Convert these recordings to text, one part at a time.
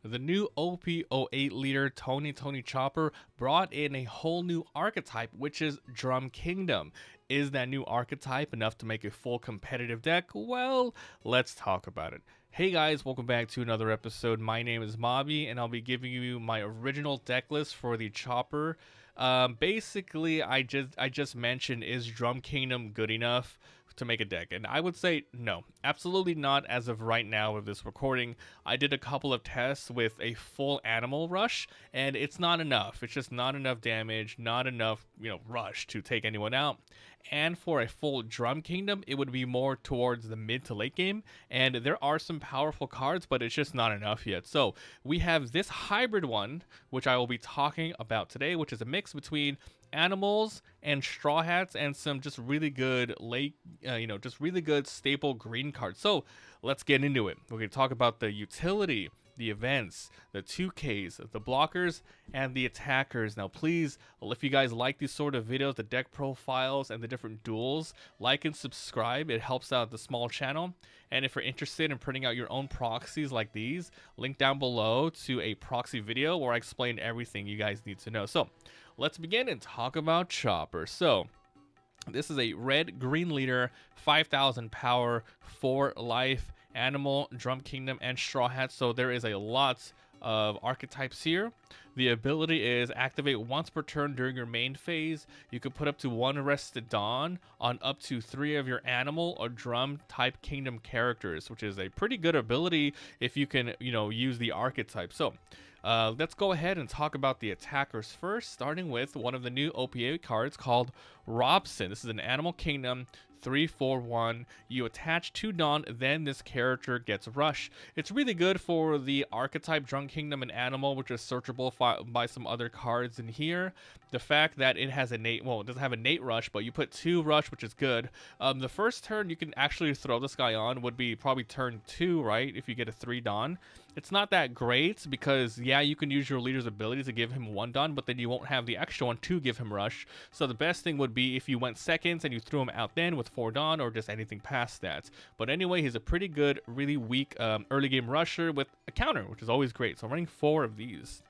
The new OP08 leader Tony Chopper brought in a whole new archetype, which is Drum Kingdom. Is that new archetype enough to make a full competitive deck? Well, let's talk about it. Hey guys, welcome back to another episode. My name is Mobby, and I'll be giving you my original deck list for the Chopper. Basically, I just mentioned, is Drum Kingdom good enough to make a deck? And I would say no, absolutely not as of right now with this recording. I did a couple of tests with a full animal rush, and it's not enough. It's just not enough damage, not enough, rush to take anyone out. And for a full Drum Kingdom, it would be more towards the mid to late game, and there are some powerful cards, but it's just not enough yet. So we have this hybrid one, which I will be talking about today, which is a mix between animals and straw hats and some just really good just really good staple green cards. So let's get into it. We're going to talk about the utility, the events, the 2Ks, the blockers, and the attackers. Now please, if you guys like these sort of videos, the deck profiles and the different duels, like and subscribe. It helps out the small channel. And if you're interested in printing out your own proxies like these, link down below to a proxy video where I explain everything you guys need to know. So let's begin and talk about Chopper. So this is a red-green leader, 5,000 power, 4 life, animal, Drum Kingdom, and straw hat. So there is a lot of archetypes here. The ability is activate once per turn during your main phase. You can put up to 1 Rested Dawn on up to 3 of your animal or drum type kingdom characters, which is a pretty good ability if you can, use the archetype. So let's go ahead and talk about the attackers first, starting with one of the new OP08 cards called Robson. This is an Animal Kingdom 3/4/1. You attach 2 Dawn, then this character gets Rush. It's really good for the archetype Drum Kingdom and Animal, which is searchable by some other cards in here. The fact that it has it doesn't have innate Rush, but you put 2 Rush, which is good. The first turn you can actually throw this guy on would be probably turn 2, right? If you get a 3 Dawn. It's not that great because, yeah, you can use your leader's ability to give him 1 Dawn, but then you won't have the extra one to give him Rush. So the best thing would be if you went seconds and you threw him out then with 4 Dawn or just anything past that. But anyway, he's a pretty good, really weak early game rusher with a counter, which is always great. So I'm running 4 of these.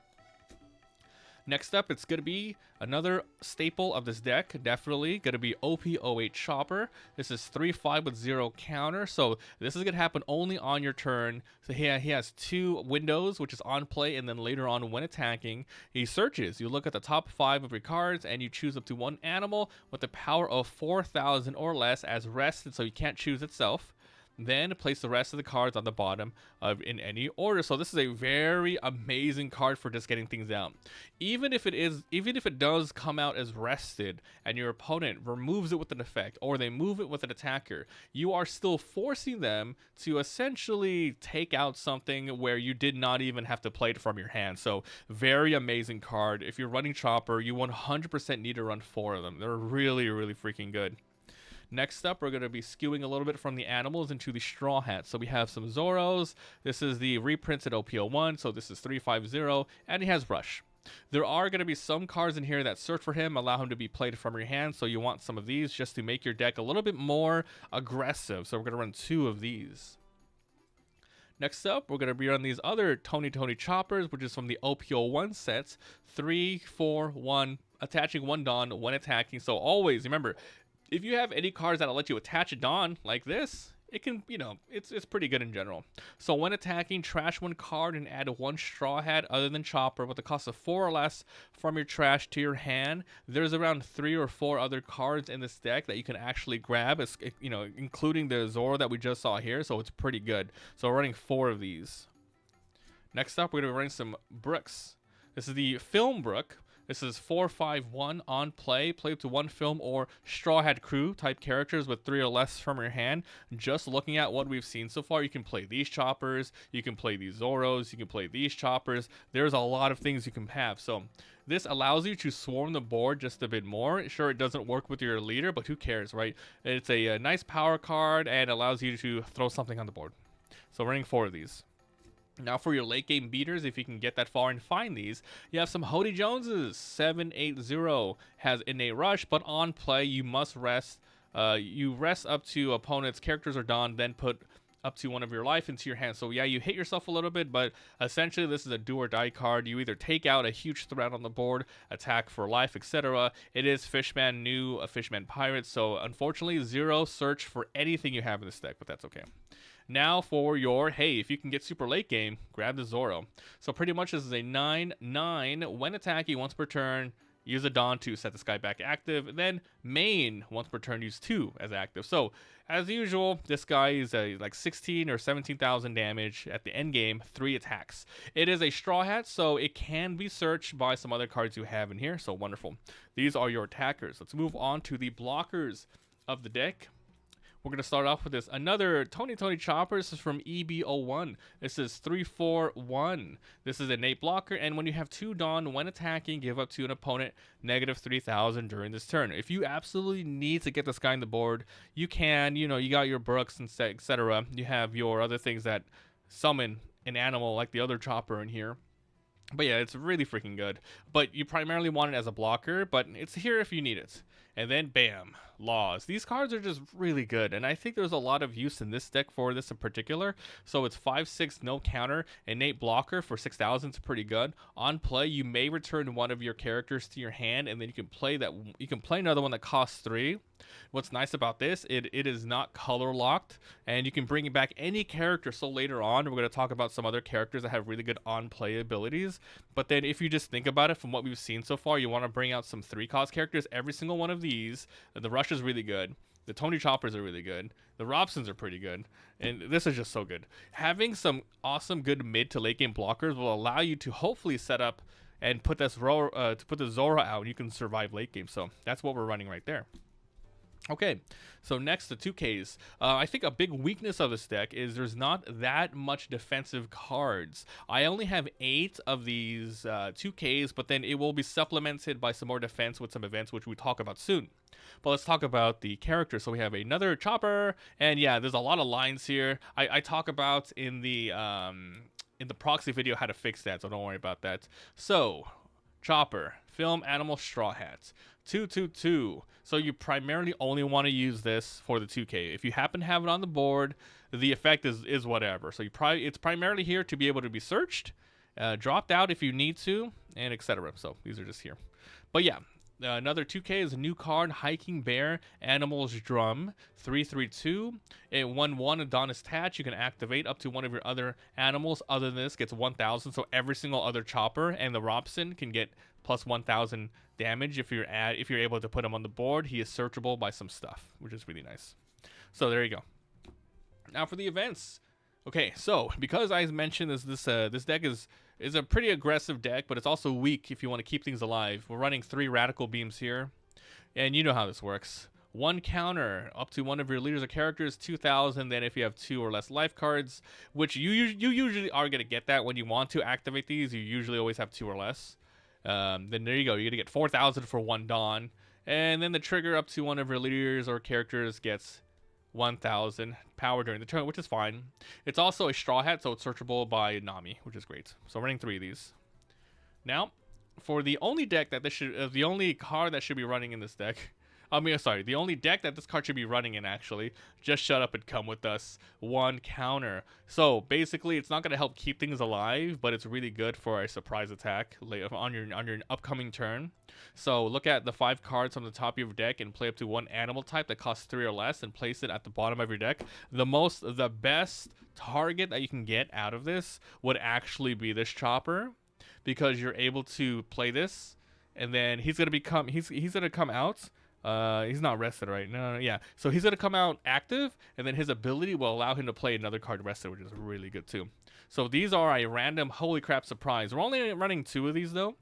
Next up, it's going to be another staple of this deck, definitely going to be OP08 Chopper. This is 3/5 with 0 counter, so this is going to happen only on your turn. So he has 2 windows, which is on play, and then later on when attacking, he searches. You look at the top 5 of your cards, and you choose up to 1 animal with the power of 4,000 or less as rested, so you can't choose itself. Then place the rest of the cards on the bottom in any order. So this is a very amazing card for just getting things out. Even if it does come out as rested and your opponent removes it with an effect or they move it with an attacker, you are still forcing them to essentially take out something where you did not even have to play it from your hand. So very amazing card. If you're running Chopper, you 100% need to run 4 of them. They're really, really freaking good. Next up, we're going to be skewing a little bit from the animals into the straw hats. So we have some Zoros. This is the reprints at OP01, so this is 3/5/0, and he has Rush. There are going to be some cards in here that search for him, allow him to be played from your hand, so you want some of these just to make your deck a little bit more aggressive. So we're going to run 2 of these. Next up, we're going to be on these other Tony Choppers, which is from the OP01 sets, 3/4/1, attaching 1 Dawn when attacking. So always, remember, if you have any cards that'll let you attach a Dawn like this, it can, it's pretty good in general. So when attacking, trash 1 card and add 1 straw hat other than Chopper with a cost of 4 or less from your trash to your hand. There's around 3 or 4 other cards in this deck that you can actually grab, including the Zoro that we just saw here, so it's pretty good. So we're running 4 of these. Next up, we're going to be running some Brooks. This is the Film Brook. This is 4/5/1 on play. Play up to 1 film or Straw Hat Crew type characters with 3 or less from your hand. Just looking at what we've seen so far, you can play these Choppers, you can play these Zoros, you can play these Choppers. There's a lot of things you can have. So this allows you to swarm the board just a bit more. Sure, it doesn't work with your leader, but who cares, right? It's a nice power card and allows you to throw something on the board. So running 4 of these. Now for your late game beaters, if you can get that far and find these, you have some Hody Joneses. 7/8/0 has innate rush, but on play you must rest. You rest up to opponent's characters are done, then put up to one of your life into your hand. So yeah, you hit yourself a little bit, but essentially this is a do or die card. You either take out a huge threat on the board, attack for life, etc. It is Fishman new, a Fishman pirate, so unfortunately 0 search for anything you have in this deck, but that's okay. Now for your, hey, if you can get super late game, grab the Zoro. So pretty much this is a 9/9. When attacking once per turn, use a Dawn to set this guy back active. Then main once per turn, use 2 as active. So as usual, this guy is like 16 or 17,000 damage at the end game, 3 attacks. It is a Straw Hat, so it can be searched by some other cards you have in here. So wonderful. These are your attackers. Let's move on to the blockers of the deck. We're going to start off with this. Another Tony Chopper. This is from EB01. This is 3/4/1. This is an innate blocker, and when you have 2 Dawn, when attacking, give up to an opponent negative 3,000 during this turn. If you absolutely need to get this guy on the board, you can. You know, you got your Brooks and etc. You have your other things that summon an animal like the other Chopper in here. But yeah, it's really freaking good. But you primarily want it as a blocker, but it's here if you need it. And then bam, Laws. These cards are just really good, and I think there's a lot of use in this deck for this in particular. So it's 5/6 no counter, innate blocker for 6,000 is pretty good. On play, you may return one of your characters to your hand, and then you can play another one that costs 3. What's nice about this, it is not color locked, and you can bring back any character. So later on, we're going to talk about some other characters that have really good on-play abilities. But then if you just think about it from what we've seen so far, you want to bring out some 3-cost characters. Every single one of these, the Rush is really good. The Tony Choppers are really good. The Robsons are pretty good. And this is just so good. Having some awesome good mid to late game blockers will allow you to hopefully set up and put this to put the Zora out, and you can survive late game. So that's what we're running right there. Okay, so next the 2Ks. I think a big weakness of this deck is there's not that much defensive cards. I only have 8 of these 2Ks, but then it will be supplemented by some more defense with some events, which we'll talk about soon. But let's talk about the character. So we have another Chopper, and yeah, there's a lot of lines here. I talk about in the proxy video how to fix that, so don't worry about that. So, Chopper, Film Animal Straw Hat. 2/2/2. So you primarily only want to use this for the 2K. If you happen to have it on the board, the effect is whatever. So it's primarily here to be able to be searched, dropped out if you need to, and etc. So these are just here. But yeah, another 2K is a new card, Hiking Bear, Animals Drum, 3/3/2. It 1/1 Adonis Tatch. You can activate up to one of your other animals. Other than this, gets 1,000. So every single other Chopper and the Robson can get plus 1,000 damage if you're able to put him on the board. He is searchable by some stuff, which is really nice. So there you go. Now for the events. Okay, so because I mentioned this deck is a pretty aggressive deck, but it's also weak if you want to keep things alive. We're running 3 Radical Beams here, and you know how this works. 1 counter up to one of your leaders or characters, 2,000. Then if you have 2 or less life cards, which you usually are going to get that when you want to activate these, you usually always have 2 or less. Then there you go. You're going to get 4,000 for 1 Dawn. And then the trigger up to one of your leaders or characters gets 1,000 power during the turn, which is fine. It's also a Straw Hat, so it's searchable by Nami, which is great. So running 3 of these. Now, for the only deck that the only card that should be running in this deck, the only deck that this card should be running in, actually, Just Shut Up and Come With Us, 1 counter. So basically, it's not going to help keep things alive, but it's really good for a surprise attack on your upcoming turn. So look at the 5 cards on the top of your deck and play up to 1 animal type that costs 3 or less and place it at the bottom of your deck. The best target that you can get out of this would actually be this Chopper, because you're able to play this, and then he's gonna come out. He's not rested right now. Yeah, so he's gonna come out active, and then his ability will allow him to play another card rested, which is really good too. So these are a random holy crap surprise. We're only running 2 of these though,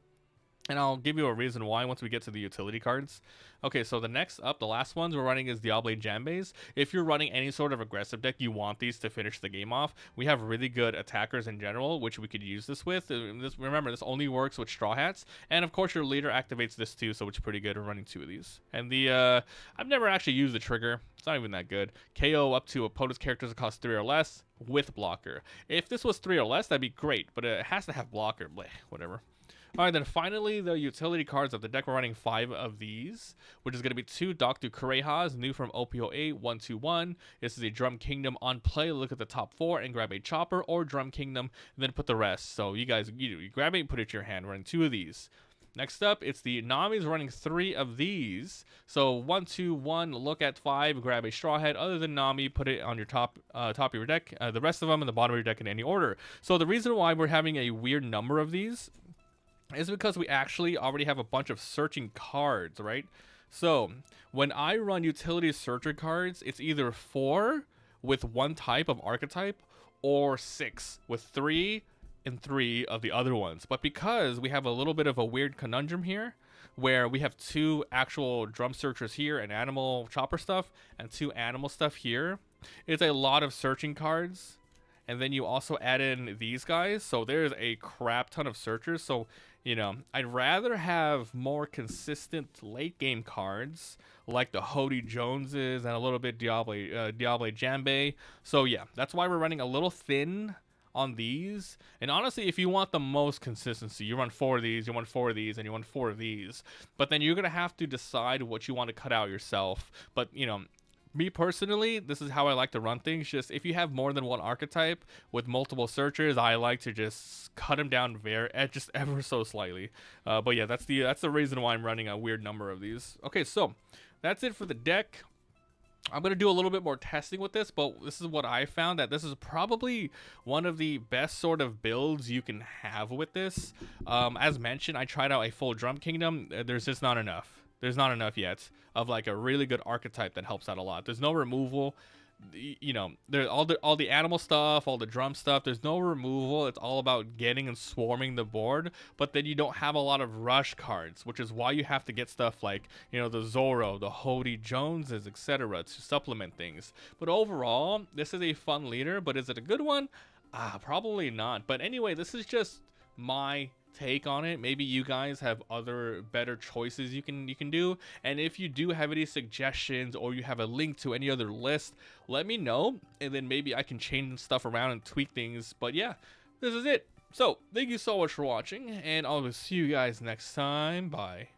and I'll give you a reason why once we get to the utility cards. Okay, so the last ones we're running is Diable Jambes. If you're running any sort of aggressive deck, you want these to finish the game off. We have really good attackers in general, which we could use this with. Remember, this only works with Straw Hats. And of course, your leader activates this too, so it's pretty good. We're running 2 of these. And I've never actually used the trigger. It's not even that good. KO up to opponent's characters that cost 3 or less with blocker. If this was 3 or less, that'd be great, but it has to have blocker. Blech, whatever. All right, then finally, the utility cards of the deck. We're running 5 of these, which is going to be 2 Dr. Kurehas, new from OP08, 121. This is a Drum Kingdom on play. Look at the top 4 and grab a Chopper or Drum Kingdom, and then put the rest. So you guys, you grab it and put it to your hand. We're running 2 of these. Next up, it's the Nami's running 3 of these. So 1, 2, 1, look at 5, grab a Straw Hat. Other than Nami, put it on your top of your deck. The rest of them in the bottom of your deck in any order. So the reason why we're having a weird number of these is because we actually already have a bunch of searching cards, right? So when I run utility searcher cards, it's either 4 with 1 type of archetype or 6 with 3 and 3 of the other ones. But because we have a little bit of a weird conundrum here, where we have 2 actual drum searchers here and animal chopper stuff and 2 animal stuff here, it's a lot of searching cards. And then you also add in these guys, so there's a crap ton of searchers. So, you know, I'd rather have more consistent late game cards like the Hody Joneses and a little bit Diable Jambe. So yeah, that's why we're running a little thin on these. And honestly, if you want the most consistency, you run 4 of these, you run 4 of these, and you run 4 of these. But then you're gonna have to decide what you want to cut out yourself. But you know, me personally, this is how I like to run things. Just if you have more than 1 archetype with multiple searchers, I like to just cut them down just ever so slightly. But yeah, that's the reason why I'm running a weird number of these. Okay, so that's it for the deck. I'm going to do a little bit more testing with this, but this is what I found, that this is probably one of the best sort of builds you can have with this. As mentioned, I tried out a full Drum Kingdom. There's just not enough. There's not enough yet of like a really good archetype that helps out a lot. There's no removal. You know, there's all the animal stuff, all the drum stuff. There's no removal. It's all about getting and swarming the board. But then you don't have a lot of rush cards, which is why you have to get stuff like, you know, the Zoro, the Hody Joneses, etc. to supplement things. But overall, this is a fun leader. But is it a good one? Probably not. But anyway, this is just my take on it. Maybe you guys have other better choices you can do, and if you do have any suggestions or you have a link to any other list, let me know, and then maybe I can change stuff around and tweak things. But yeah, this is it. So thank you so much for watching, and I'll see you guys next time. Bye.